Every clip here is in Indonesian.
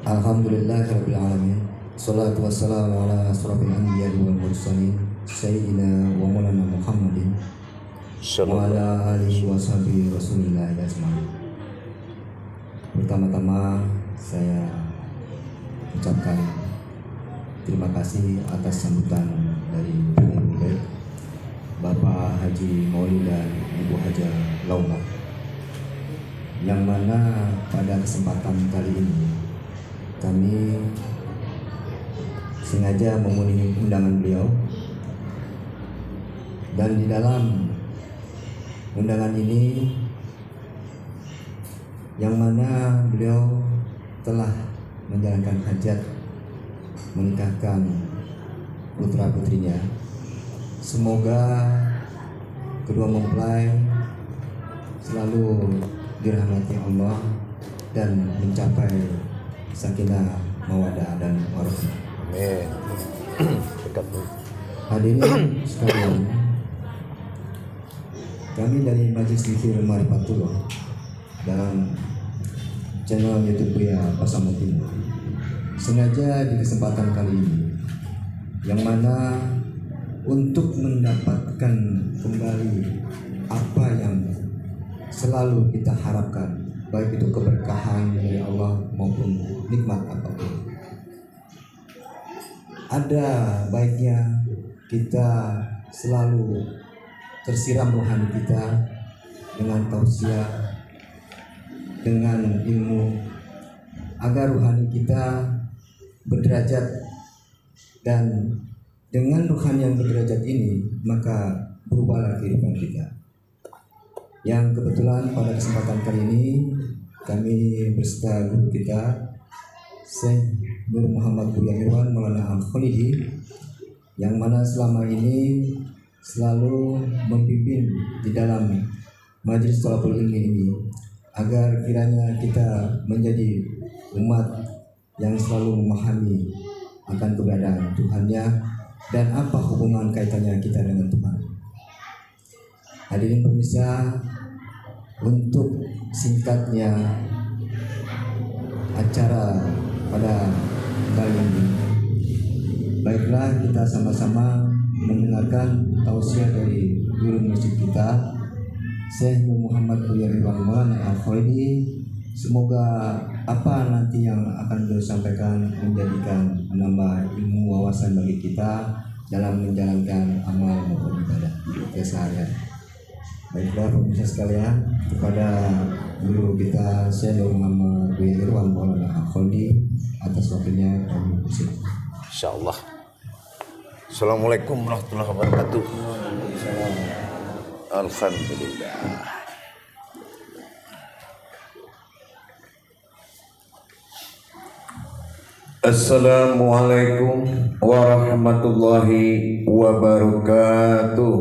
Alhamdulillahirabbil alamin. Shalatu wassalamu ala asrofil anbiya'i wal mursalin sayyidina wa maulana Muhammadin wa ala alihi wa sahbihi rasulillah ajmain. Pertama-tama saya ucapkan terima kasih atas sambutan dari Ibu Bapak Haji Maulid dan Ibu Haja Lauma, yang mana pada kesempatan kali ini kami sengaja memenuhi undangan beliau, dan di dalam undangan ini yang mana beliau telah menjalankan hajat menikahkan putra putrinya. Semoga kedua mempelai selalu dirahmati Allah dan mencapai sakinah mawaddah dan warahmah. Amin. Hadirin sekalian, kami dari Majelis Zikir Marifatullah dalam channel YouTube Buya Pasaman Timur sengaja di kesempatan kali ini, yang mana untuk mendapatkan kembali apa yang selalu kita harapkan, baik itu keberkahan dari Allah maupun nikmat apapun, ada baiknya kita selalu tersiram rohani kita dengan tausiah, dengan ilmu, agar rohani kita berderajat, dan dengan rohani yang berderajat ini maka berubahlah kehidupan kita. Yang kebetulan pada kesempatan kali ini kami berserta guru kita Syekh Nur Muhammad Buya Irwan Maulana Al-Khalidi, yang mana selama ini selalu membimbing di dalam majelis thalabul ilmi ini, agar kiranya kita menjadi umat yang selalu memahami akan keberadaan Tuhannya dan apa hubungan kaitannya kita dengan Tuhan. Hadirin pemirsa, untuk singkatnya acara pada kali ini, baiklah kita sama-sama mendengarkan tausiah dari guru musik kita Syekh Muhammad Buya Irwan Maulana Al-Khalidi. Semoga apa nanti yang akan beliau sampaikan menjadikan menambah ilmu wawasan bagi kita dalam menjalankan amal maupun ibadah keseharian. Baiklah pemirsa sekalian, kepada guru kita Syekh Nur Muhammad Buya Irwan Maulana Al-Khalidi atas waktunya kami persilakan. Insyaallah. Assalamualaikum warahmatullahi wabarakatuh. Alhamdulillah. Assalamualaikum warahmatullahi wabarakatuh.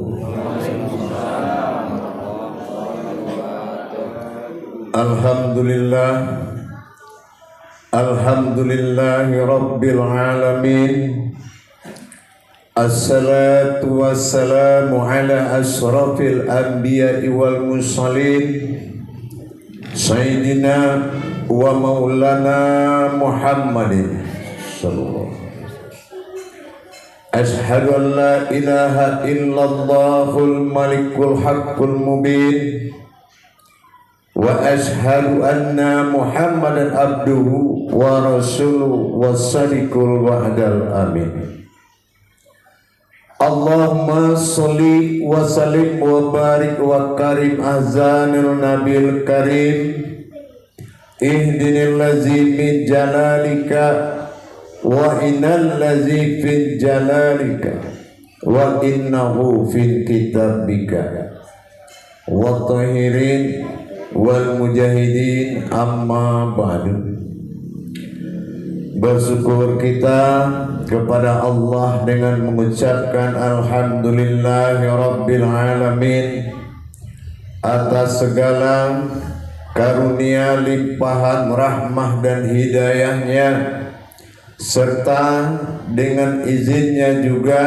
Alhamdulillah. Alhamdulillahi rabbil alamin. Assalatu wassalamu ala asrafil anbiya'i wal mursalin Sayyidina wa maulana Muhammadin sallallahu alaihi wasallam. Ashhadu an la ilaha illallahul malikul haqqul mubin wa ashhadu anna Muhammadan abduhu wa rasuluhu was-sadiqul wa'dal amin. Allahumma sholli wa sallim wa barik wa karim azanil nabil karim ihdinil ladzi min jalalika wa innal ladzi fil jalalika wa innahu fil kitabika wa tahirin wal mujahidin amma ba'du. Bersyukur kita kepada Allah dengan mengucapkan alhamdulillahi rabbil alamin atas segala karunia limpahan rahmah dan hidayahnya, serta dengan izinnya juga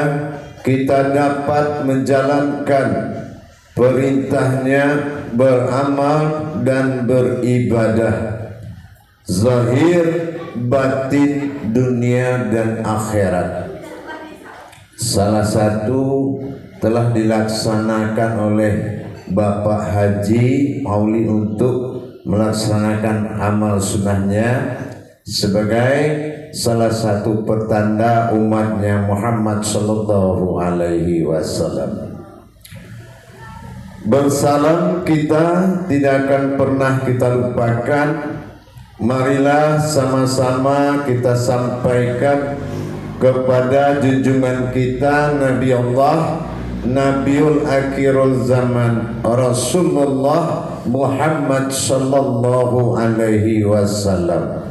kita dapat menjalankan perintahnya, beramal dan beribadah, zahir batin, dunia dan akhirat. Salah satu telah dilaksanakan oleh Bapak Haji Mauli untuk melaksanakan amal sunnahnya sebagai salah satu pertanda umatnya Muhammad sallallahu alaihi wasallam. Bersalam kita tidak akan pernah kita lupakan. Marilah sama-sama kita sampaikan kepada junjungan kita Nabi Allah, Nabiul Akhirul Zaman, Rasulullah Muhammad sallallahu alaihi wasallam.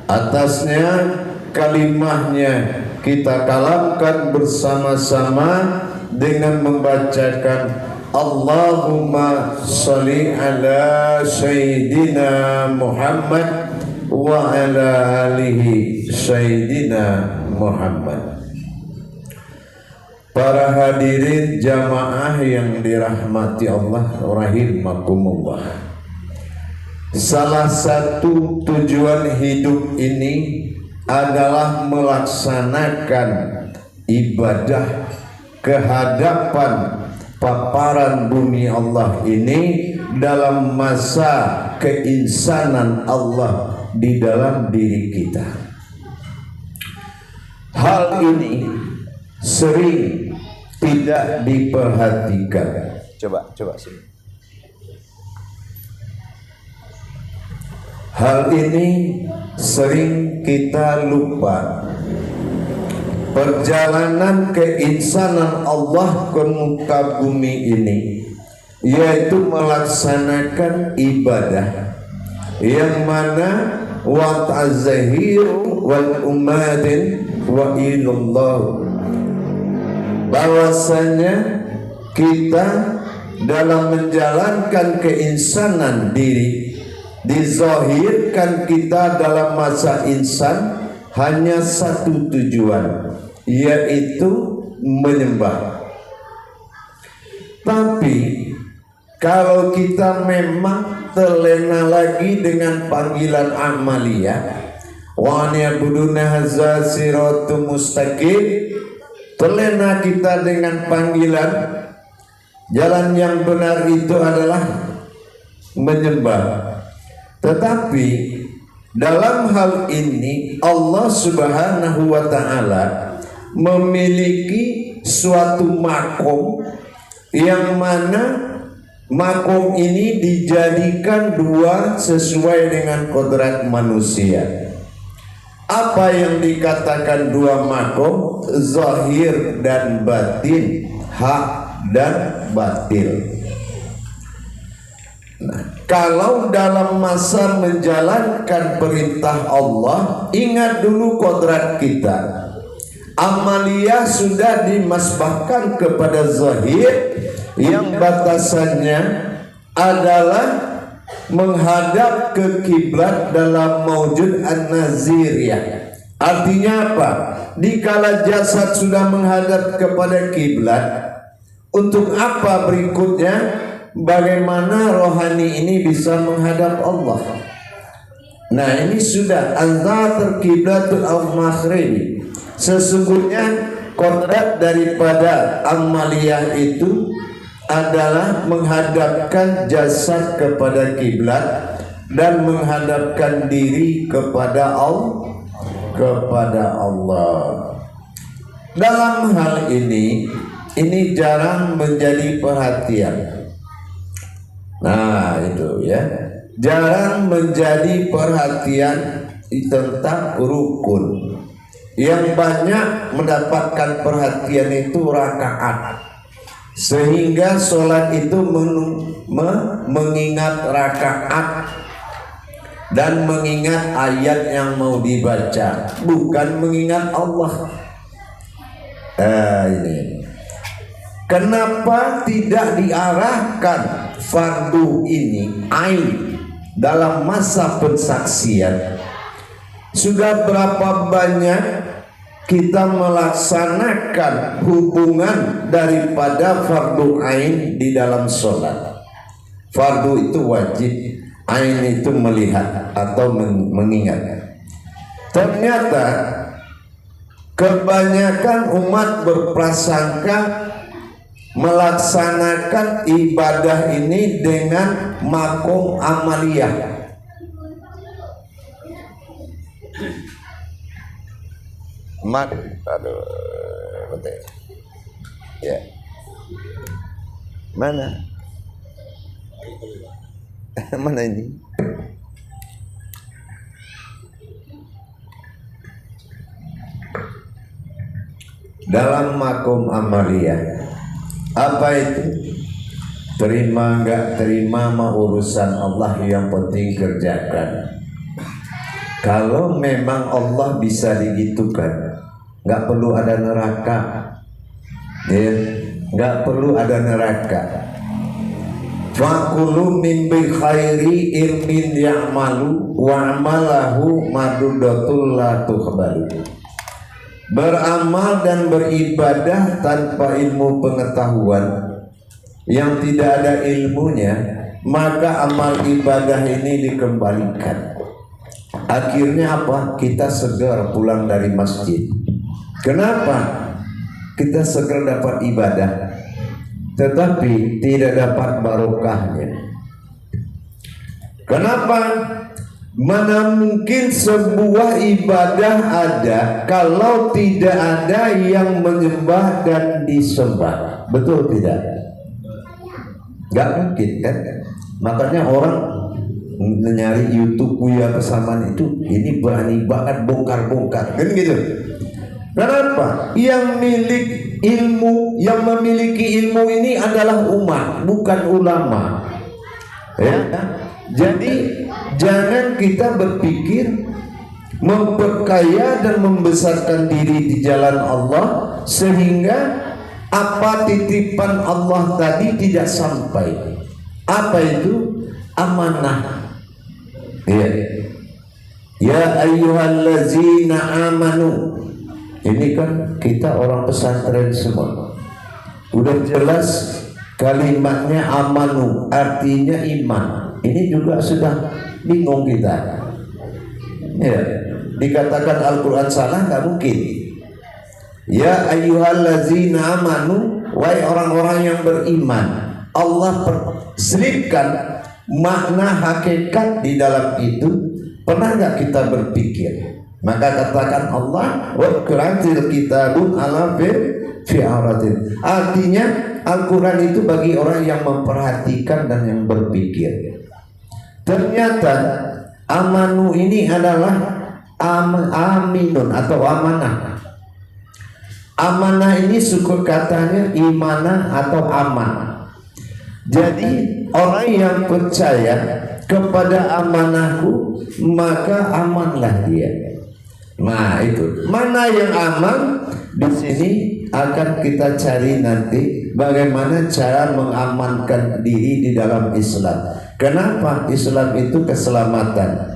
Atasnya kalimahnya kita kalamkan bersama-sama dengan membacakan Allahumma salli ala Sayyidina Muhammad wa ala alihi Sayyidina Muhammad. Para hadirin jamaah yang dirahmati Allah rahimakumullah. Salah satu tujuan hidup ini adalah melaksanakan ibadah kehadapan paparan bumi Allah ini dalam masa keinsanan Allah di dalam diri kita. Hal ini sering tidak diperhatikan. Coba sini. Hal ini sering kita lupa. Perjalanan keinsanan Allah ke muka bumi ini yaitu melaksanakan ibadah yang mana wa ta'zahiru wal umadin wa ilallah, bahwasanya kita dalam menjalankan keinsanan diri dizahirkan kita dalam masa insan hanya satu tujuan, yaitu menyembah. Tapi kalau kita memang terlena lagi dengan panggilan amaliyah, wa na'buduna hadza siratum mustaqim, terlena kita dengan panggilan jalan yang benar itu adalah menyembah. Tetapi dalam hal ini Allah Subhanahu wa ta'ala memiliki suatu makom yang mana makom ini dijadikan dua sesuai dengan kodrat manusia. Apa yang dikatakan dua makom? Zahir dan batin, hak dan batil. Nah, kalau dalam masa menjalankan perintah Allah, ingat dulu kodrat kita. Amaliyah sudah dimasbahkan kepada zahir yang batasannya adalah menghadap ke kiblat dalam maujud an-naziriyah. Artinya apa? Dikala jasad sudah menghadap kepada kiblat, untuk apa berikutnya? Bagaimana rohani ini bisa menghadap Allah? Nah, ini sudah azzatul kiblatul al-maghribi. Sesungguhnya kodrat daripada amaliyah itu adalah menghadapkan jasad kepada kiblat dan menghadapkan diri kepada Allah. Dalam hal ini jarang menjadi perhatian. Nah, itu ya, jarang menjadi perhatian tentang rukun. Yang banyak mendapatkan perhatian itu rakaat, sehingga sholat itu mengingat rakaat dan mengingat ayat yang mau dibaca, bukan mengingat Allah. Ini kenapa tidak diarahkan fardu ini ain dalam masa pensaksian? Sudah berapa banyak kita melaksanakan hubungan daripada fardu ain di dalam sholat. Fardu itu wajib, Ain itu melihat atau mengingat. Ternyata kebanyakan umat berprasangka melaksanakan ibadah ini dengan makom amaliyah. Aduh, betul. Ya. Mana? Mana ini? Dalam makom amaliyah, apa itu? Terima enggak terima mah urusan Allah, yang penting kerjakan. Kalau memang Allah bisa digitukan, nggak perlu ada neraka, ya, nggak perlu ada neraka. Fakulu min bi khairi ilmin ya'malu wa amalahu madudatul la tukhbaru. Beramal dan beribadah tanpa ilmu pengetahuan, yang tidak ada ilmunya, maka amal ibadah ini dikembalikan. Akhirnya apa? Kita segar pulang dari masjid. Kenapa? Kita segar dapat ibadah, tetapi tidak dapat barokahnya. Kenapa? Mana mungkin sebuah ibadah ada kalau tidak ada yang menyembah dan disembah? Betul tidak? Gak mungkin kan? Makanya orang nyari YouTube Buya Kesamaan itu, ini berani banget bongkar-bongkar kan gitu. Kenapa? Yang memiliki ilmu ini adalah umat, bukan ulama. Ya. Jadi jangan kita berpikir memperkaya dan membesarkan diri di jalan Allah sehingga apa titipan Allah tadi tidak sampai. Apa itu? Amanah. Ya ayyuhallazina amanu. Ini kan kita orang pesantren semua. Udah jelas kalimatnya amanu, artinya iman. Ini juga sudah bingung kita. Ya, dikatakan Al-Quran salah nggak mungkin. Ya ayyuhallazina amanu, wahai orang-orang yang beriman. Allah selipkan makna hakikat di dalam itu. Pernah nggak kita berpikir? Maka katakan Allah wa qiratil kitabun ala fi'aratin. Artinya Al-Quran itu bagi orang yang memperhatikan dan yang berpikir. Ternyata amanu ini adalah aminun atau amanah. Amanah ini suku katanya imana atau aman. Jadi orang yang percaya kepada amanahku, maka amanlah dia. Nah itu mana yang aman? Di sini akan kita cari nanti bagaimana cara mengamankan diri di dalam Islam. Kenapa? Islam itu keselamatan.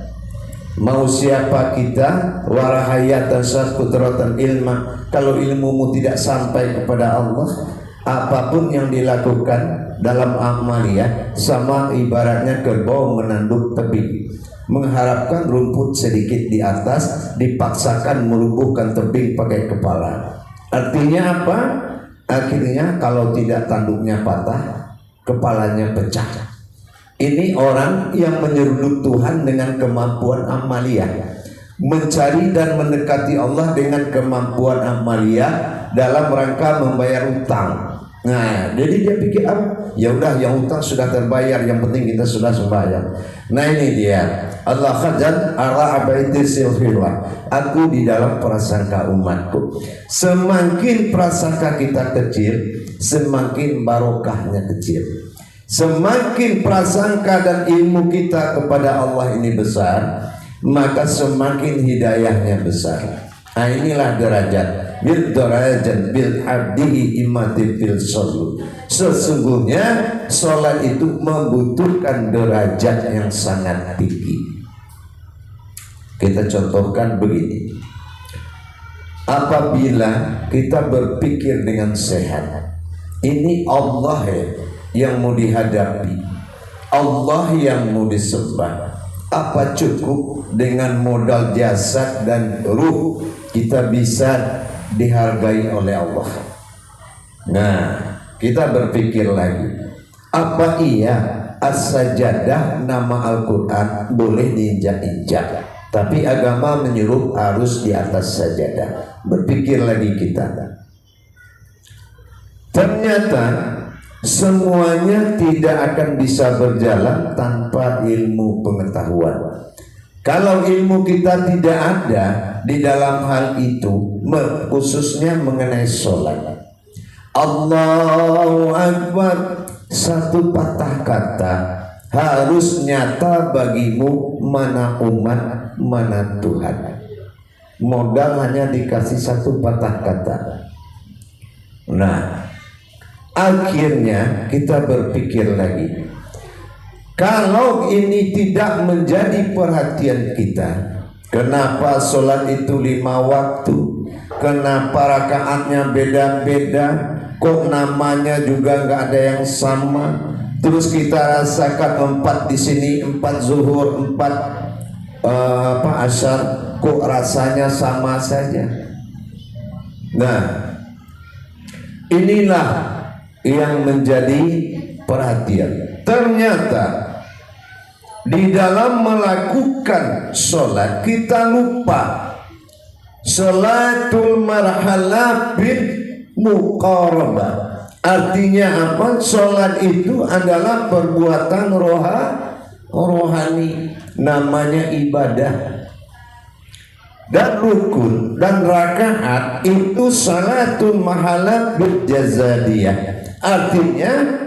Mau siapa kita, warahayatan syarkutratan ilma. Kalau ilmumu tidak sampai kepada Allah, apapun yang dilakukan dalam amaliyah sama ibaratnya kerbau menanduk tebing, mengharapkan rumput sedikit di atas, dipaksakan melumpuhkan tebing pakai kepala. Artinya apa? Akhirnya kalau tidak tanduknya patah, kepalanya pecah. Ini orang yang menyeruduk Tuhan dengan kemampuan amaliyah, mencari dan mendekati Allah dengan kemampuan amaliyah dalam rangka membayar utang. Nah, jadi dia pikir apa? Ya udah, yang utang sudah terbayar, yang penting kita sudah sembahyang. Nah ini dia. Allah khadjan ala abaiti silfillah. Aku di dalam prasangka umatku. Semakin prasangka kita kecil, semakin barokahnya kecil. Semakin prasangka dan ilmu kita kepada Allah ini besar, maka semakin hidayahnya besar. Nah inilah derajat bil darajat bil abdihi imati fil solu. Sesungguhnya sholat itu membutuhkan derajat yang sangat tinggi. Kita contohkan begini. Apabila kita berpikir dengan sehat, ini Allah yang mau dihadapi. Allah yang mau disembah. Apa cukup dengan modal jasad dan ruh kita bisa dihargai oleh Allah? Nah, kita berpikir lagi, apa iya as-sajadah nama Al-Quran boleh diinjak-injak, tapi agama menyuruh harus di atas sajadah? Berpikir lagi kita. Ternyata semuanya tidak akan bisa berjalan tanpa ilmu pengetahuan. Kalau ilmu kita tidak ada di dalam hal itu, khususnya mengenai sholat, Allahu Akbar, satu patah kata harus nyata bagimu mana umat, mana Tuhan. Modal hanya dikasih satu patah kata. Nah, akhirnya kita berpikir lagi, kalau ini tidak menjadi perhatian kita, kenapa sholat itu 5 waktu, kenapa rakaatnya beda-beda, kok namanya juga nggak ada yang sama, terus kita rasakan 4 di sini, 4 zuhur, 4 asar, kok rasanya sama saja. Nah, inilah yang menjadi perhatian. Ternyata di dalam melakukan sholat kita lupa sholatul marhalah bil muqarabah. Artinya apa? Sholat itu adalah perbuatan rohani, namanya ibadah. Dan rukun dan rakaat itu salatul mahalat bil jazadiyah. Artinya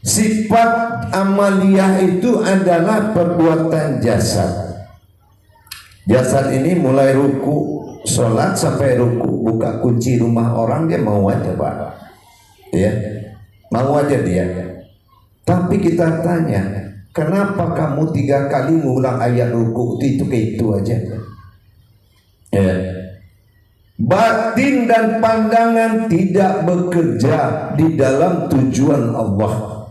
sifat amaliyah itu adalah perbuatan jasad. Jasad ini mulai ruku, sholat sampai ruku, buka kunci rumah orang dia mau aja Pak, ya mau aja dia. Tapi kita tanya, kenapa kamu 3 kali ngulang ayat ruku itu aja? Ya. Batin dan pandangan tidak bekerja di dalam tujuan Allah.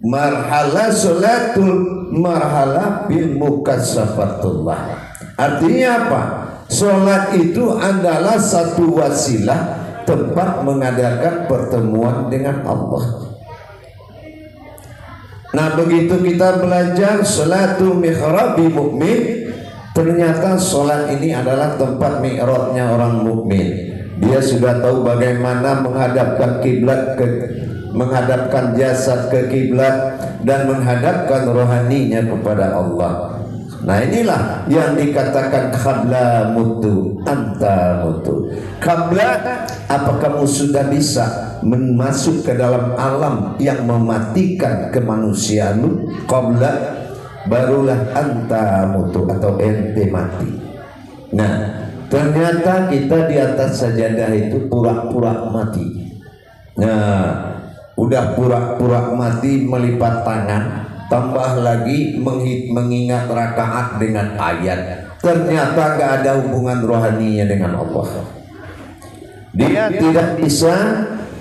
Marhalah sholatul marhalah bil mukassafatullah. Artinya apa? Sholat itu adalah satu wasilah tempat mengadakan pertemuan dengan Allah. Nah, begitu kita belajar sholatul mihrabi mu'min, ternyata sholat ini adalah tempat mi'rajnya orang mukmin. Dia sudah tahu bagaimana menghadapkan kiblat, menghadapkan jasad ke kiblat dan menghadapkan rohaninya kepada Allah. Nah, inilah yang dikatakan qabla mutu anta mutu. Qabla, apa kamu sudah bisa masuk ke dalam alam yang mematikan kemanusiaan? Qabla, barulah anta mutu atau ente mati. Nah, ternyata kita di atas sajadah itu pura-pura mati. Nah, udah pura-pura mati melipat tangan, tambah lagi mengingat rakaat dengan ayat. Ternyata gak ada hubungan rohaninya dengan Allah. Dia tidak bisa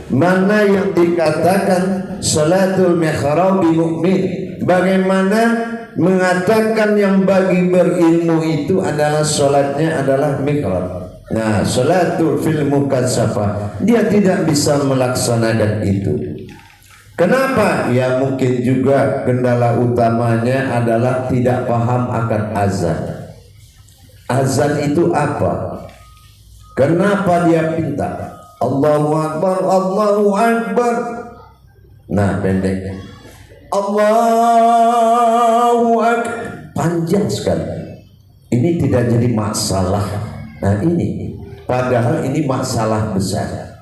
mana yang dikatakan salatul mikhrabi mu'min. Bagaimana mengatakan yang bagi berilmu itu adalah sholatnya adalah mikrab. Nah, sholatul fil mukassafah, dia tidak bisa melaksanakan itu. Kenapa? Ya mungkin juga kendala utamanya adalah tidak paham akan azan. Azan itu apa? Kenapa dia pinta Allahu Akbar, Allahu Akbar? Nah, pendeknya Allahu Akbar, panjang sekali. Ini tidak jadi masalah. Nah, ini padahal ini masalah besar.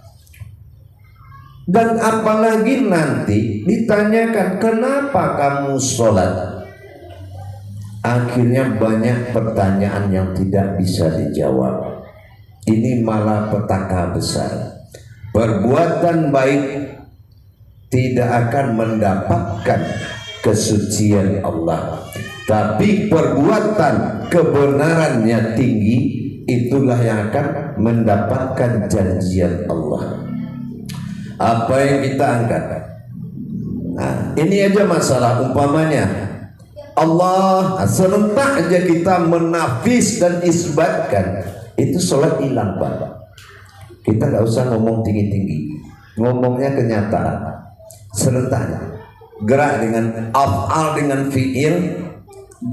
Dan apalagi nanti ditanyakan kenapa kamu sholat, akhirnya banyak pertanyaan yang tidak bisa dijawab. Ini malah petaka besar. Perbuatan baik tidak akan mendapatkan kesucian Allah, tapi perbuatan kebenarannya tinggi, itulah yang akan mendapatkan janjian Allah. Apa yang kita angkat? Nah, ini aja masalah umpamanya Allah serentak aja kita menafis dan isbatkan, itu sholat hilang Pak. Kita nggak usah ngomong tinggi-tinggi, ngomongnya kenyataan, serentak, gerak dengan af'al dengan fi'il,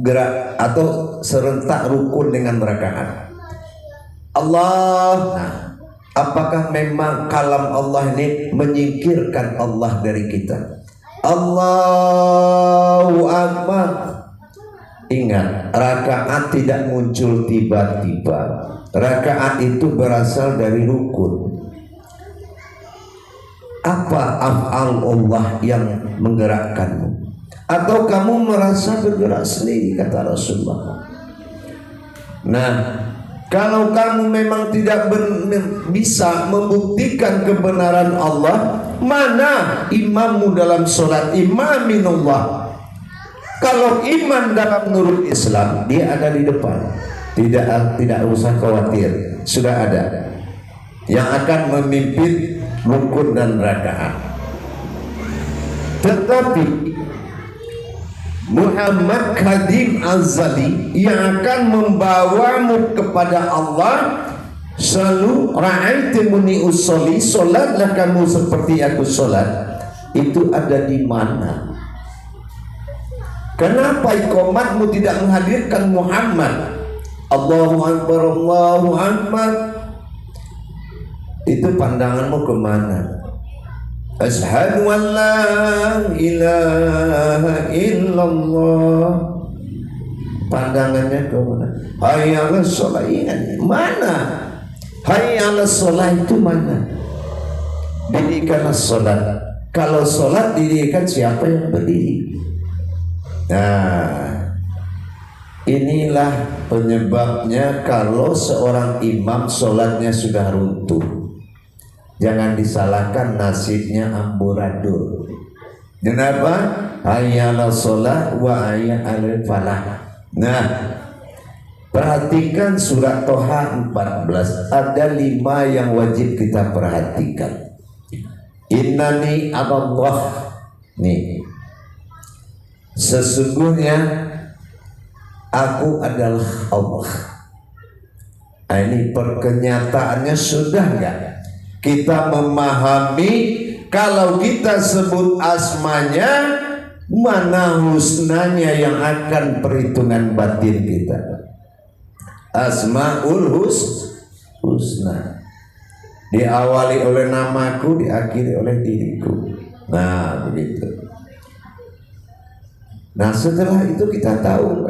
gerak atau serentak rukun dengan rakaat. Allah, nah, apakah memang kalam Allah ini menyingkirkan Allah dari kita? Allahu Akbar. Ingat, rakaat tidak muncul tiba-tiba. Rakaat itu berasal dari rukun. Apa af'al Allah yang menggerakkanmu? Atau kamu merasa bergerak sendiri, kata Rasulullah. Nah, kalau kamu memang tidak bisa membuktikan kebenaran Allah, mana imammu dalam sholat? Imaminullah. Kalau iman dalam nurul Islam, dia ada di depan. Tidak usah khawatir, sudah ada yang akan memimpin rukun dan rakaat. Tetapi Muhammad Khadim Azali yang akan membawamu kepada Allah, selalu ra'aitumuni usolli, solatlah kamu seperti aku solat. Itu ada di mana? Kenapa iqamatmu tidak menghadirkan Muhammad? Allahu Akbar, Allahu Akbar. Itu pandanganmu kemana? Asyhadu an la ilaha illallah. Pandangannya kemana? Hayya 'alas shalah. Mana? Hayya 'alas shalah itu mana? Dirikanlah sholat. Kalau sholat dirikan siapa yang berdiri? Nah, inilah penyebabnya kalau seorang imam sholatnya sudah runtuh, jangan disalahkan nasibnya amburadul. Kenapa? Hayya 'alas shalah wa hayya 'alal falah. Nah, perhatikan surat Toha 14. Ada 5 yang wajib kita perhatikan. Innani Allah. Nih, sesungguhnya aku adalah Allah. Nah, ini perkenyataannya sudah enggak? Kita memahami kalau kita sebut asmanya, mana husnanya yang akan perhitungan batin kita. Asmaul husna diawali oleh namaku, diakhiri oleh diriku. Nah, begitu. Nah, setelah itu kita tahu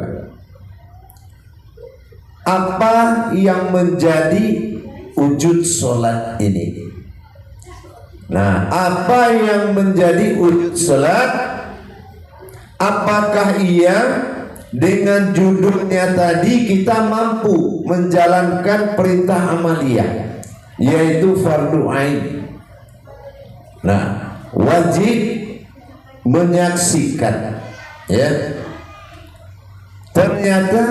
apa yang menjadi wujud sholat ini. Nah, apa yang menjadi wujud sholat? Apakah ia dengan judulnya tadi kita mampu menjalankan perintah amaliyah, yaitu fardu ain. Nah, wajib menyaksikan, ya. Ternyata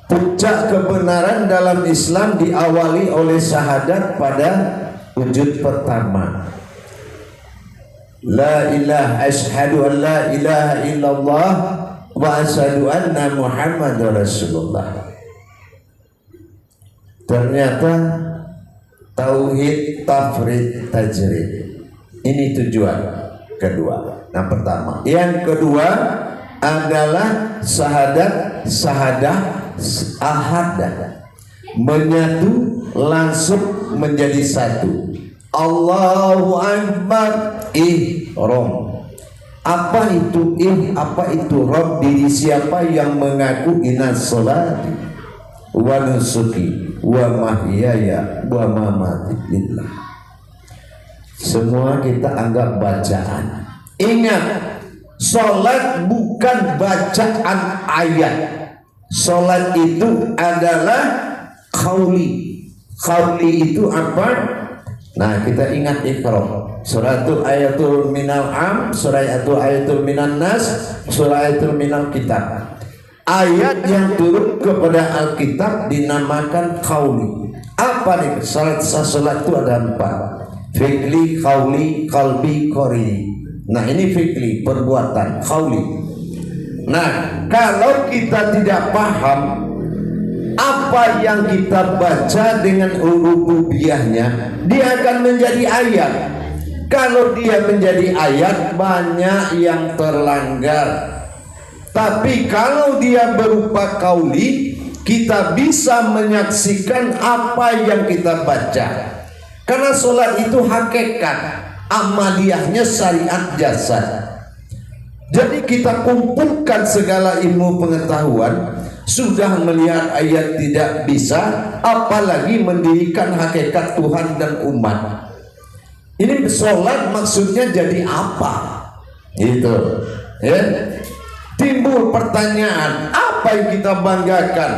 puncak kebenaran dalam Islam diawali oleh syahadat pada wujud pertama. La ilaha, asyhadu an la ilaha illallah wa asyhadu anna Muhammadar Rasulullah. Ternyata tauhid, tafrid, tajrid. Ini tujuan kedua. Nah, pertama. Yang kedua adalah syahadah ahadah, menyatu langsung menjadi satu. Allahu Akbar, ihram. Apa itu apa itu Rabb? Diri siapa yang mengaku inna sholati wa nusuki wa mahyaya wa mamati lillah. Semua kita anggap bacaan. Ingat, sholat bukan bacaan ayat. Sholat itu adalah qauli. Qauli itu apa? Nah, kita ingat Iqra. Suratul ayatul minal am, suratul ayatul minan nas, suratul minal kitab. Ayat yang turun kepada Alkitab dinamakan qauli. Apa nih? Salat itu ada 4. Fi'li, qauli, qalbi, qori. Nah ini fi'li, perbuatan, qauli. Nah kalau kita tidak paham apa yang kita baca dengan rububiyahnya, dia akan menjadi ayat. Kalau dia menjadi ayat, banyak yang terlanggar. Tapi kalau dia berupa qauli, kita bisa menyaksikan apa yang kita baca. Karena sholat itu hakikat, amaliyahnya syariat jasad. Jadi kita kumpulkan segala ilmu pengetahuan, sudah melihat ayat tidak bisa, apalagi mendirikan hakikat Tuhan dan umat. Ini sholat maksudnya jadi apa? Itu, ya. Timbul pertanyaan, apa yang kita banggakan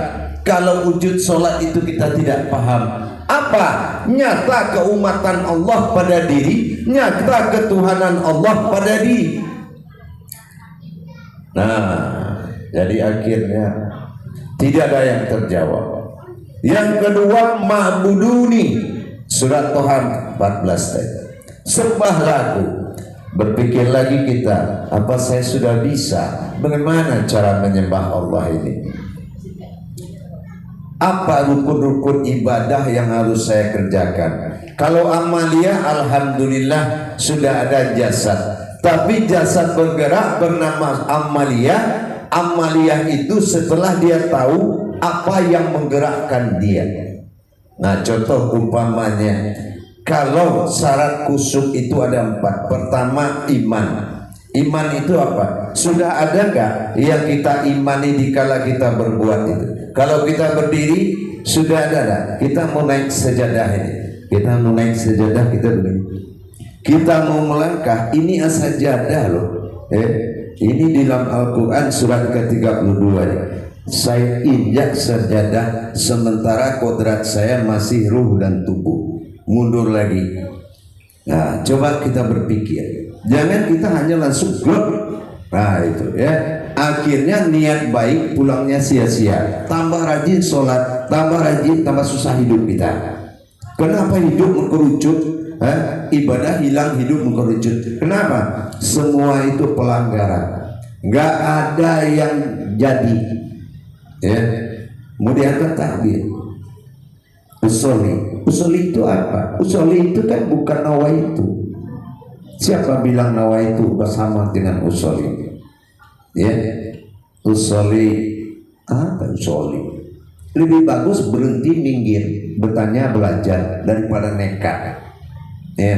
kalau wujud sholat itu kita tidak paham? Apa? Nyata keumatan Allah pada diri, nyata ketuhanan Allah pada diri. Nah, jadi akhirnya tidak ada yang terjawab. Yang kedua, ma'buduni, surat Tuhan 14 tadi. Sembahlah aku. Berpikir lagi kita, apa saya sudah bisa? Bagaimana cara menyembah Allah ini? Apa rukun-rukun ibadah yang harus saya kerjakan? Kalau amaliyah, alhamdulillah sudah ada jasad. Tapi jasad bergerak bernama amaliyah. Amaliyah itu setelah dia tahu apa yang menggerakkan dia. Nah contoh umpamanya, kalau syarat khusyuk itu ada 4. Pertama, iman. Iman itu apa? Sudah ada gak yang kita imani dikala kita berbuat itu? Kalau kita berdiri, sudah ada gak? Kita mau naik sejadah ini, kita mau naik sejadah, kita begini. Kita mau melangkah, ini as-sajadah loh. Ini di dalam Al-Quran surat ke-32. Saya injak sajadah sementara kodrat saya masih ruh dan tubuh. Mundur lagi. Nah, coba kita berpikir. Jangan kita hanya langsung glok. Nah itu ya. Akhirnya niat baik pulangnya sia-sia. Tambah rajin sholat, tambah rajin, tambah susah hidup kita. Kenapa hidup mengerucut? Ibadah hilang, hidup mengerucut. Kenapa? Semua itu pelanggaran. Nggak ada yang jadi. Ya, mau diangkat takbir. Usoli itu apa? Usoli itu kan bukan nawaitu. Siapa bilang nawaitu bersama dengan usoli? Ya, usoli apa usoli? Lebih bagus berhenti minggir, bertanya belajar daripada nekat. Ya,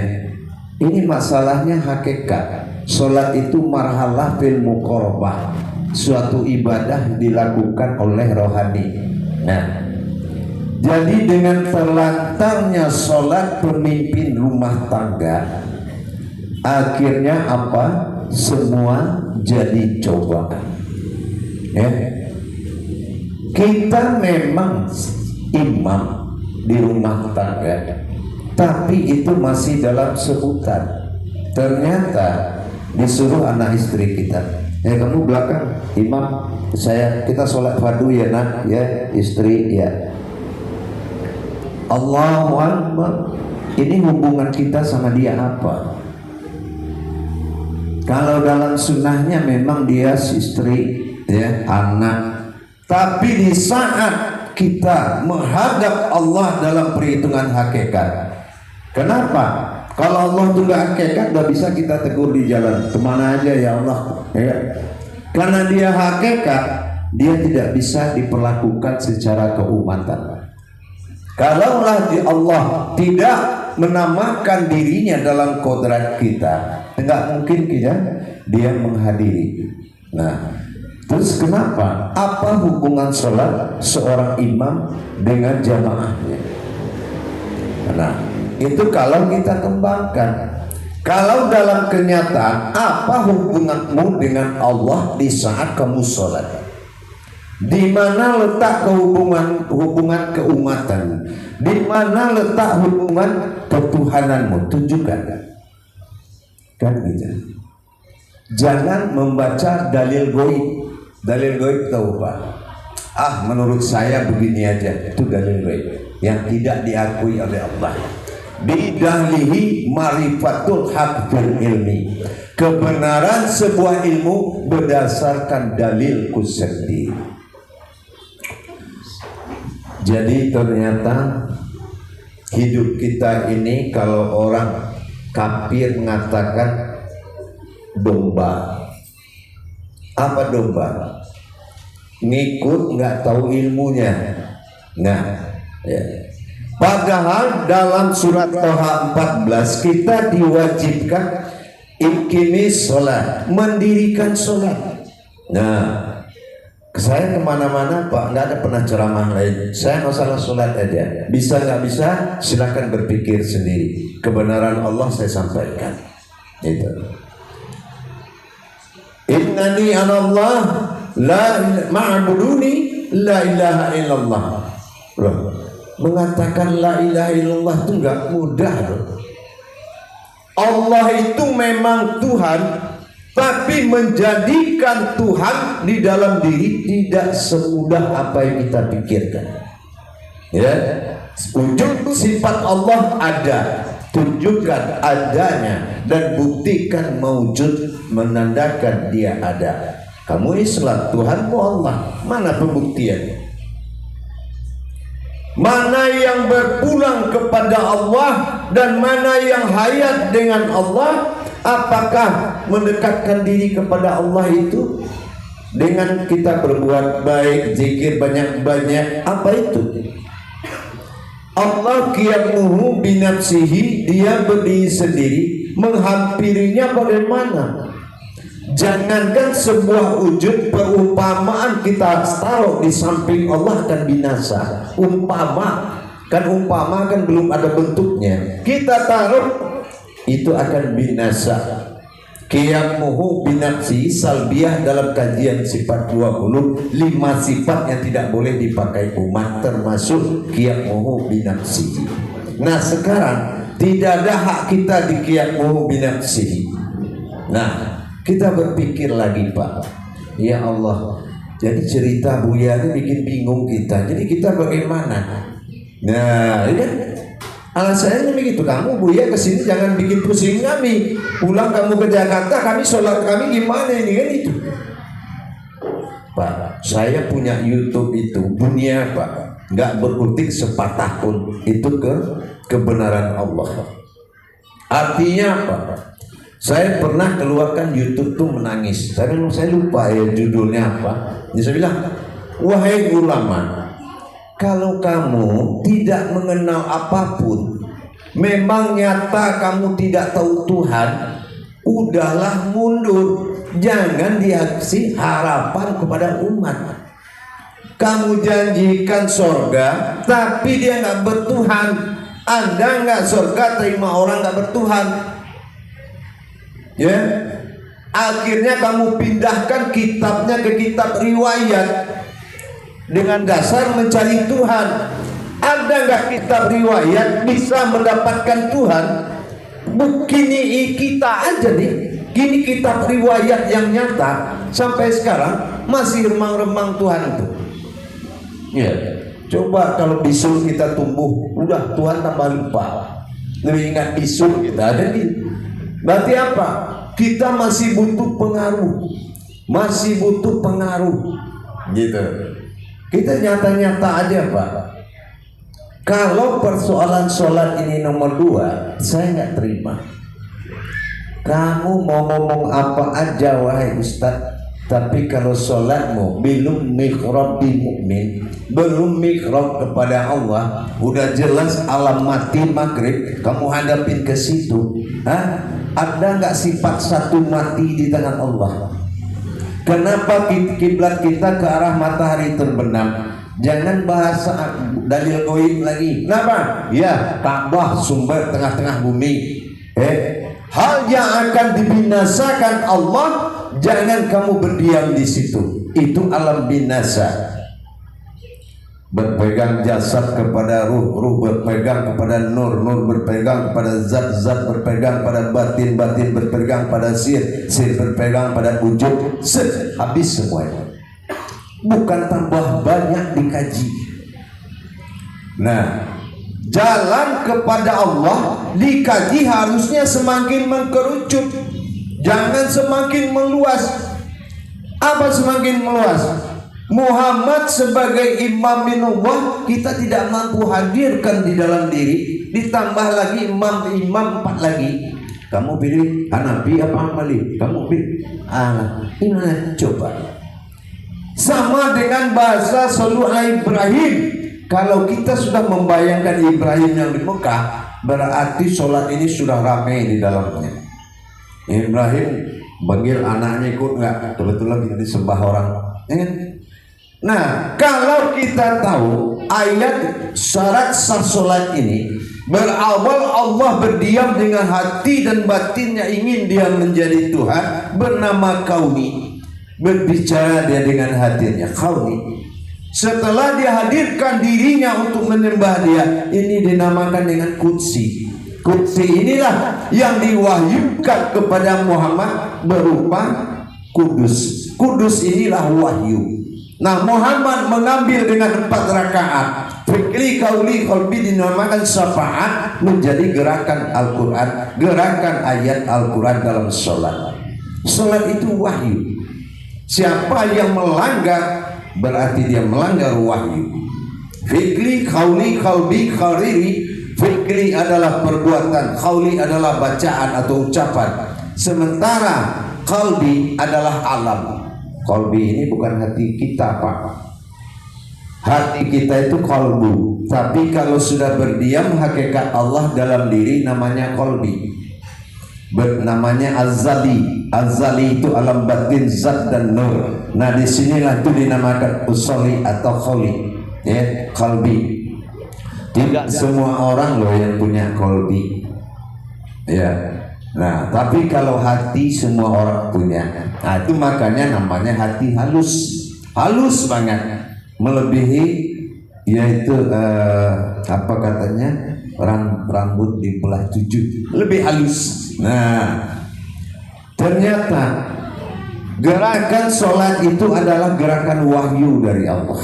ini masalahnya hakikat. Sholat itu marhalah fil muqarabah, suatu ibadah dilakukan oleh rohani. Nah, jadi dengan terlantarnya sholat pemimpin rumah tangga, akhirnya apa? Semua jadi cobaan. Ya, kita memang imam di rumah tangga, tapi itu masih dalam sebutan. Ternyata disuruh anak istri kita, kamu belakang imam, kita sholat fardu ya nak, ya istri ya. Allahu Akbar. Ini hubungan kita sama dia apa? Kalau dalam sunnahnya memang dia istri, ya anak. Tapi di saat kita menghadap Allah dalam perhitungan hakikat, kenapa? Kalau Allah itu gak hakikat, gak bisa kita tegur di jalan. Kemana aja ya Allah? Ya. Karena dia hakikat, dia tidak bisa diperlakukan secara keumatan. Kalaulah Allah tidak menamakan dirinya dalam kodrat kita, tidak mungkin dia menghadiri. Nah, terus kenapa? Apa hubungan sholat seorang imam dengan jamaahnya? Nah, itu kalau kita kembangkan. Kalau dalam kenyataan, apa hubunganmu dengan Allah di saat kamu sholat? Di mana letak hubungan keumatan? Di mana letak hubungan ketuhananmu? Tunjukkan. Kan gitu. Jangan membaca dalil goib. Dalil goib tahu Pak? Menurut saya begini aja. Itu dalil goib yang tidak diakui oleh Allah. bidahlihi marifatul haq fil ilmi. Kebenaran sebuah ilmu berdasarkan dalilku sendiri. Jadi ternyata hidup kita ini, kalau orang kafir mengatakan domba. Apa domba? Ngikut nggak tahu ilmunya. Nah, ya. Padahal dalam surat Toha 14 kita diwajibkan iqimis sholat, mendirikan sholat. Nah, saya kemana-mana Pak, nggak ada pernah ceramah lain. Saya masalah sholat aja. Bisa nggak bisa, silakan berpikir sendiri. Kebenaran Allah saya sampaikan. Itu. Innani anallah la ma'buduni la ilaha illallah. Loh, mengatakan la ilaha illallah itu nggak mudah loh. Allah itu memang Tuhan, tapi menjadikan Tuhan di dalam diri tidak semudah apa yang kita pikirkan. Ya, wujud sifat Allah ada, tunjukkan adanya dan buktikan mewujud, menandakan dia ada. Kamu Islam, Tuhanmu Allah, mana pembuktiannya? Mana yang berpulang kepada Allah dan mana yang hayat dengan Allah? Apakah mendekatkan diri kepada Allah itu dengan kita berbuat baik, zikir banyak-banyak? Apa itu? Allah qiyamuhu binafsihi, dia berdiri sendiri. Menghampirinya bagaimana? Jangankan sebuah wujud, perumpamaan kita taruh di samping Allah akan binasa. Umpama kan belum ada bentuknya, kita taruh itu akan binasa. Qiyamuhu binafsi salbiyah dalam kajian sifat 20, 5 sifat yang tidak boleh dipakai umat termasuk qiyamuhu binafsi. Nah sekarang tidak ada hak kita di qiyamuhu binafsi. Nah kita berpikir lagi Pak, ya Allah, jadi cerita Buya ini bikin bingung kita. Jadi kita bagaimana? Nah, ini kan alasannya begitu. Kamu Buya kesini jangan bikin pusing kami. Pulang kamu ke Jakarta, kami sholat kami gimana ini kan itu. Pak, saya punya YouTube itu dunia Pak, nggak berkutik sepatah pun itu kebenaran Allah. Artinya apa? Saya pernah keluarkan YouTube tuh menangis. Saya lupa ya judulnya apa. Jadi saya bilang, wahai ulama, kalau kamu tidak mengenal apapun, memang nyata kamu tidak tahu Tuhan, udahlah mundur. Jangan dikasih harapan kepada umat. Kamu janjikan surga, tapi dia nggak bertuhan. Anda nggak surga, terima orang nggak bertuhan. Ya, akhirnya kamu pindahkan kitabnya ke kitab riwayat dengan dasar mencari Tuhan. Ada nggak kitab riwayat bisa mendapatkan Tuhan? Begini kita aja nih, gini kitab riwayat yang nyata sampai sekarang masih remang-remang Tuhan itu. Ya, coba kalau bisul kita tumbuh, udah Tuhan tambah lupa, lebih ingat bisul kita ada gitu. Berarti apa? Kita masih butuh pengaruh, gitu. Kita nyata-nyata aja Pak. Kalau persoalan sholat ini nomor 2, saya nggak terima. Kamu mau ngomong apa aja wahai Ustaz, tapi kalau sholatmu belum miqrab di mukmin, belum miqrab kepada Allah, udah jelas alam mati maghrib, kamu hadapin ke situ. Hah? Ada nggak sifat satu mati di tangan Allah? Kenapa kiblat kita ke arah matahari terbenam? Jangan bahasa dalil goib lagi. Kenapa? Ya, Ka'bah sumber tengah-tengah bumi. Hal yang akan dibinasakan Allah, jangan kamu berdiam di situ. Itu alam binasa. Berpegang jasad kepada ruh, ruh berpegang kepada nur, nur berpegang kepada zat, zat berpegang pada batin, batin berpegang pada sir, sir berpegang pada wujud. Habis semuanya. Bukan tambah banyak dikaji. Nah, jalan kepada Allah dikaji harusnya semakin mengkerucut, jangan semakin meluas. Apa semakin meluas? Muhammad sebagai imam minullah kita tidak mampu hadirkan di dalam diri, ditambah lagi imam 4 lagi. Kamu pilih Hanafi apa Hambali? Kamu pilih ini coba. Sama dengan bahasa Saluha Ibrahim. Kalau kita sudah membayangkan Ibrahim yang di Mekah, berarti sholat ini sudah ramai di dalamnya. Ibrahim panggil anaknya ikut nggak? Kebetulan kita disembah orang. Nah, kalau kita tahu ayat syarat sah sholat ini berawal Allah berdiam dengan hati dan batinnya ingin dia menjadi Tuhan, bernama Kauni. Berbicara dia dengan hatinya Kauni. Setelah dia hadirkan dirinya untuk menyembah dia, ini dinamakan dengan Qudsi. Qudsi inilah yang diwahyukan kepada Muhammad berupa Kudus. Kudus inilah wahyu. Nah, Muhammad mengambil dengan 4 rakaat. Fikri, kauli, qalbi dinamakan syafaat, menjadi gerakan Al-Quran, gerakan ayat Al-Quran dalam sholat. Sholat itu wahyu. Siapa yang melanggar berarti dia melanggar wahyu. Fikri, kauli, qalbi, qariri. Fikri adalah perbuatan, kauli adalah bacaan atau ucapan. Sementara qalbi adalah alam. Qalbi ini bukan hati kita, Pak. Hati kita itu qalbu. Tapi kalau sudah berdiam hakikat Allah dalam diri namanya qalbi. Namanya azali. Azali itu alam batin, zat dan nur. Nah, disinilah itu dinamakan usoli atau qoli, ya, qalbi. Tidak semua orang loh yang punya qalbi, ya. Nah, tapi kalau hati semua orang punya. Nah, itu makanya namanya hati halus, halus banget, melebihi yaitu apa katanya, rambut dibelah 7, lebih halus. Nah, ternyata gerakan sholat itu adalah gerakan wahyu dari Allah.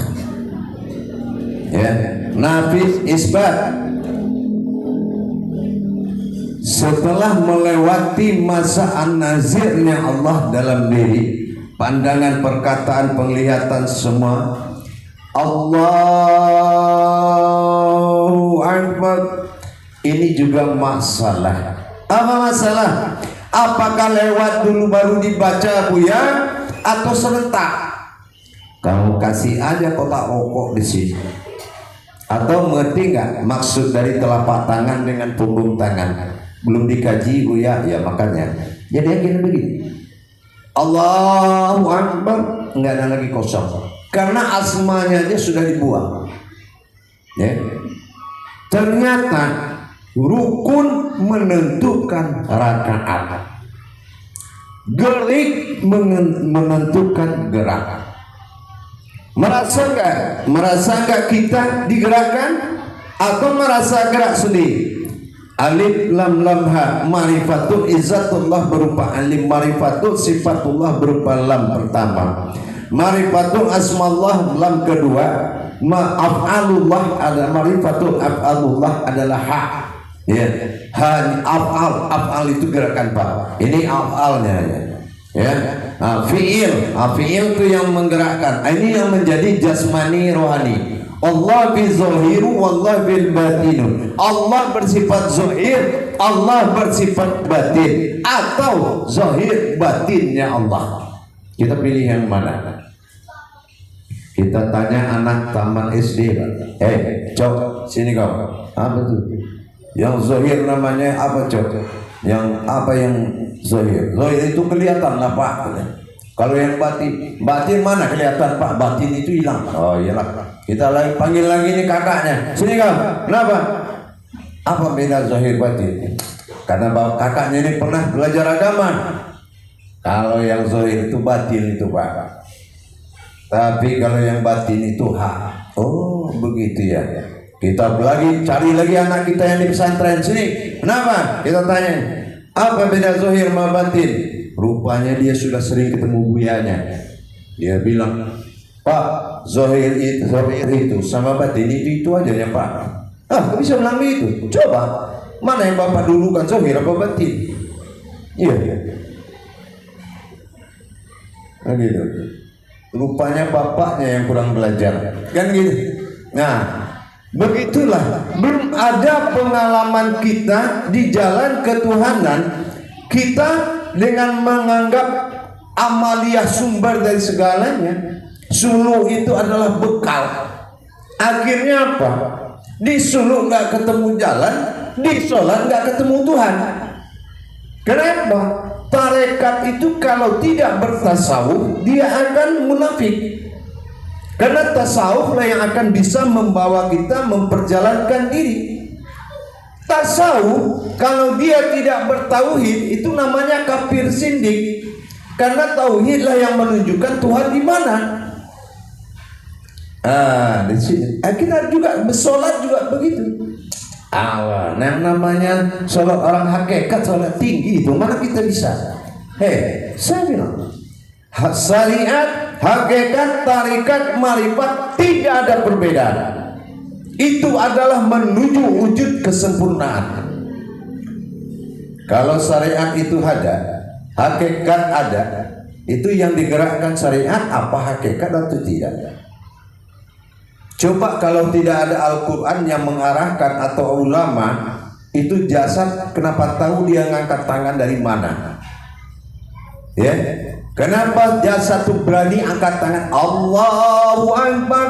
Ya, nafis isbat. Setelah melewati masa an-nazirnya Allah dalam diri, pandangan, perkataan, penglihatan semua, Allahu Akbar. Ini juga masalah. Apa masalah? Apakah lewat dulu baru dibaca Buya atau serentak? Kamu kasih aja kotak rokok di sini. Atau mengerti nggak maksud dari telapak tangan dengan punggung tangan? Belum dikaji Buya, ya makanya. Jadi yang gini begini. Allahu Akbar, nggak ada lagi kosong. Karena asmanya aja sudah dibuang. Ya. Ternyata rukun menentukan rakaat, gerik menentukan gerak. Merasa nggak kita digerakkan atau merasa gerak sendiri? Alif lam lam ha, marifatul izzatullah berupa alif, marifatul sifatullah berupa lam pertama, marifatul asmallah lam kedua, ma'af'alullah adalah marifatul af'alullah adalah ha. Ya, af'al itu gerakan Pak. Ini af'alnya ya. Fi'il itu yang menggerakkan. Ini yang menjadi jasmani rohani. Allah bi zahiru wallah bil batinu. Allah bersifat zahir, Allah bersifat batin, atau zahir batinnya Allah. Kita pilih yang mana? Kita tanya anak taman SD, Cok, sini kau. Apa tuh? Yang zahir namanya apa, Cok? Yang apa yang zahir? Zahir itu kelihatan lah, Pak. Kalau yang batin mana kelihatan, Pak? Batin itu hilang. Oh iyalah. Kita lagi panggil lagi nih kakaknya. Sini kau. Kenapa? Apa beda zahir batin? Karena kakaknya ini pernah belajar agama. Kalau yang zahir itu batin itu, Pak. Tapi kalau yang batin itu hak. Oh begitu ya. Kita cari lagi anak kita yang di pesantren sini. Kenapa? Kita tanya. Apa beda zahir sama batin? Rupanya dia sudah sering ketemu buyanya. Dia bilang, Pak, zahir itu sama batin itu aja ya Pak. Kok bisa bilang begitu? Coba, mana yang Bapak dulukan, zahir apa batin? Iya. Nah gitu. Rupanya bapaknya yang kurang belajar, kan gitu. Nah, begitulah, belum ada pengalaman kita di jalan ketuhanan, kita dengan menganggap amaliyah sumber dari segalanya, suluh itu adalah bekal. Akhirnya apa? Di suluh nggak ketemu jalan, di sholat nggak ketemu Tuhan. Kenapa? Tarekat itu kalau tidak bertasawuf, dia akan munafik. Karena tasawuflah yang akan bisa membawa kita memperjalankan diri. Tasawuf kalau dia tidak bertauhid itu namanya kafir sindik. Karena tauhidlah yang menunjukkan Tuhan di mana. Di sini. Kita juga bersolat juga begitu. Yang namanya sholat orang hakikat, sholat tinggi itu mana kita bisa? Saya bilang syariat, hakikat, tarikat, marifat tidak ada perbedaan. Itu adalah menuju wujud kesempurnaan. Kalau syariat itu ada, hakikat ada, itu yang digerakkan syariat apa hakikat atau tidak? Coba kalau tidak ada Al-Quran yang mengarahkan atau ulama, itu jasad kenapa tahu dia ngangkat tangan dari mana? Ya, kenapa jasad itu berani angkat tangan Allahu Akbar?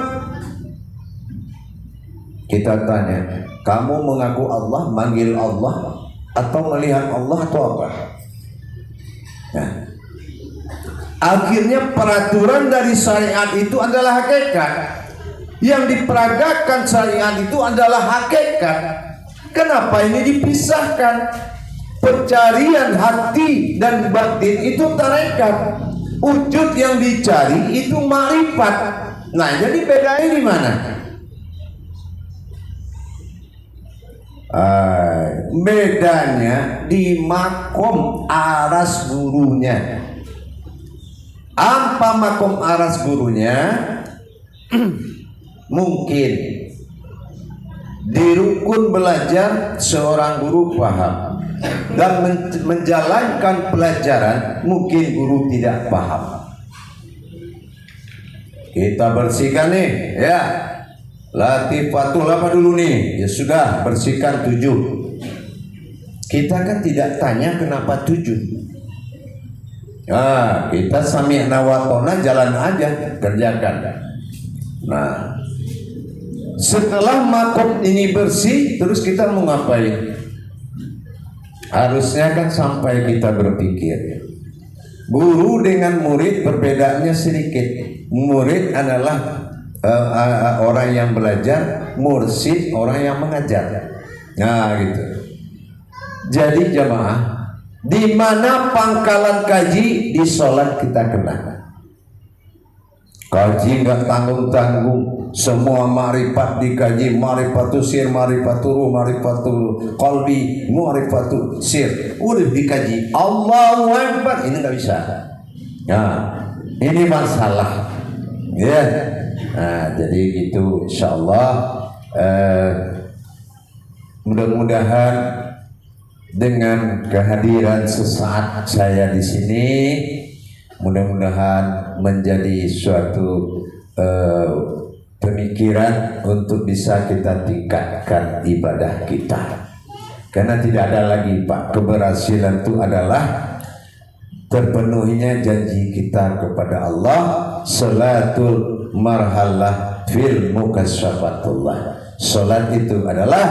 Kita tanya, kamu mengaku Allah, manggil Allah, atau melihat Allah atau apa? Nah, akhirnya peraturan dari syariat itu adalah hakikat. Yang diperagakan syariat itu adalah hakikat. Kenapa ini dipisahkan? Pencarian hati dan batin itu tarekat. Wujud yang dicari itu marifat. Nah, jadi bedanya di mana? Bedanya di makom aras gurunya. Apa makom aras gurunya? Mungkin di rukun belajar seorang guru paham, dan menjalankan pelajaran mungkin guru tidak paham. Kita bersihkan nih, ya. Latifatul apa dulu nih? Ya sudah, bersihkan 7. Kita kan tidak tanya kenapa 7. Kita sami'na wa ta'na, jalan aja, kerjakan. Nah, setelah makom ini bersih, terus kita mau ngapain? Harusnya kan sampai kita berpikir. Guru dengan murid perbedaannya sedikit. Murid adalah orang yang belajar, mursyid orang yang mengajar. Nah, gitu. Jadi jamaah, di mana pangkalan kaji? Di sholat kita kena. Kaji nggak tanggung-tanggung, semua marifat dikaji, marifatul sir, marifatul ruh, marifatul qalbi, marifatul sir, udah dikaji. Allahu Akbar, ini nggak bisa. Nah, ini masalah, ya. Nah, jadi gitu, insyaallah. Mudah-mudahan dengan kehadiran sesaat saya di sini, mudah-mudahan menjadi suatu pemikiran untuk bisa kita tingkatkan ibadah kita. Karena tidak ada lagi, Pak, keberhasilan itu adalah terpenuhinya janji kita kepada Allah, salatul marhalah fil mukasyafatullah. Salat itu adalah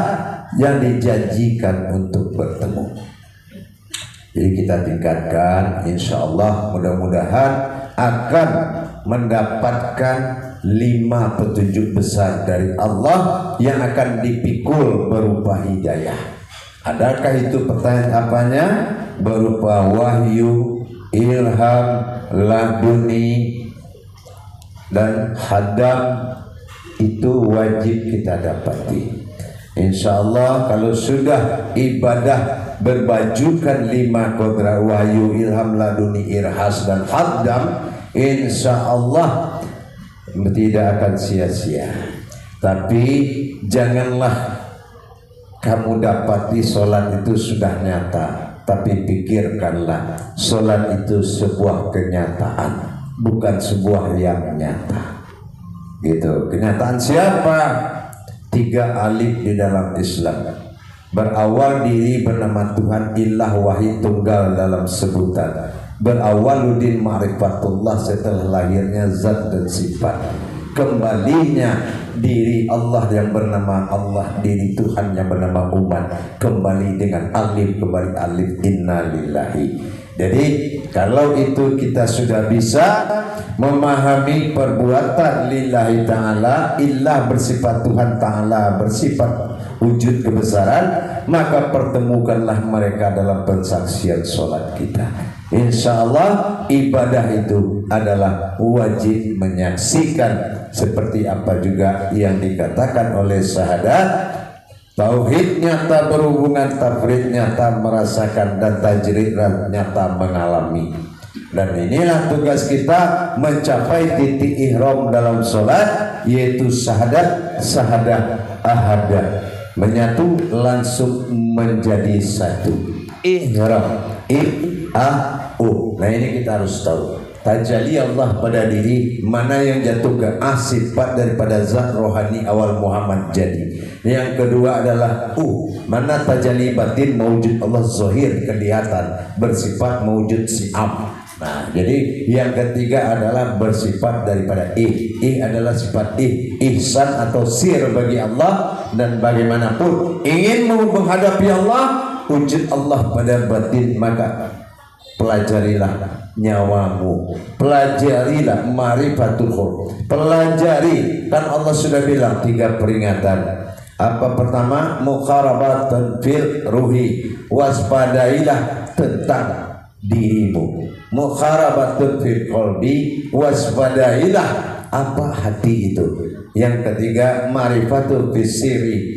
yang dijanjikan untuk bertemu. Jadi kita tingkatkan, insya Allah mudah-mudahan akan mendapatkan 5 petunjuk besar dari Allah yang akan dipikul berupa hidayah. Adakah itu pertanyaan apanya? Berupa wahyu, ilham, laduni, dan hadam. Itu wajib kita dapati. Insya Allah kalau sudah ibadah berbajukan 5 kodrat wahyu, ilham, laduni, irhas, dan hadam, insya Allah tidak akan sia-sia. Tapi janganlah kamu dapati sholat itu sudah nyata, tapi pikirkanlah sholat itu sebuah kenyataan, bukan sebuah yang nyata. Gitu. Kenyataan siapa? 3 alif di dalam Islam. Berawal diri bernama Tuhan, ilah wahid tunggal dalam sebutan. Berawaludin ma'rifatullah setelah lahirnya zat dan sifat. Kembalinya diri Allah yang bernama Allah, diri Tuhan yang bernama umat, kembali dengan alif, kembali alif, innalillahi. Jadi kalau itu kita sudah bisa memahami perbuatan lillahi ta'ala, illah bersifat Tuhan ta'ala, bersifat wujud kebesaran, maka pertemukanlah mereka dalam pensaksian sholat kita. Insya Allah ibadah itu adalah wajib menyaksikan, seperti apa juga yang dikatakan oleh syahadat. Tauhid nyata berhubungan, tafrid nyata merasakan, dan tajrid nyata mengalami. Dan inilah tugas kita mencapai titik ihram dalam sholat, yaitu syahadat, syahadah, ahadah, menyatu langsung menjadi satu. Ihram, Nah ini kita harus tahu tajalli Allah pada diri, mana yang jatuh ke sifat daripada zat rohani awal Muhammad jadi. Yang kedua adalah mana tajalli batin mewujud Allah zahir kelihatan, bersifat mewujud si'am. Nah jadi yang ketiga adalah bersifat daripada adalah sifat ihsan atau sir bagi Allah. Dan bagaimanapun ingin menghadapi Allah, wujud Allah pada batin, maka pelajarilah nyawamu, pelajarilah ma'rifatul, pelajari. Kan Allah sudah bilang 3 peringatan. Apa pertama? Muqarabatun fil ruhi, waspadailah tentang dirimu. Muqarabatun fil qalbi, waspadailah apa hati itu. Yang ketiga ma'rifatul fisiri,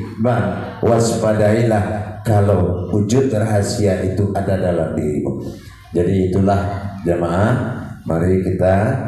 waspadailah kalau wujud rahasia itu ada dalam dirimu. Jadi itulah jamaah, mari kita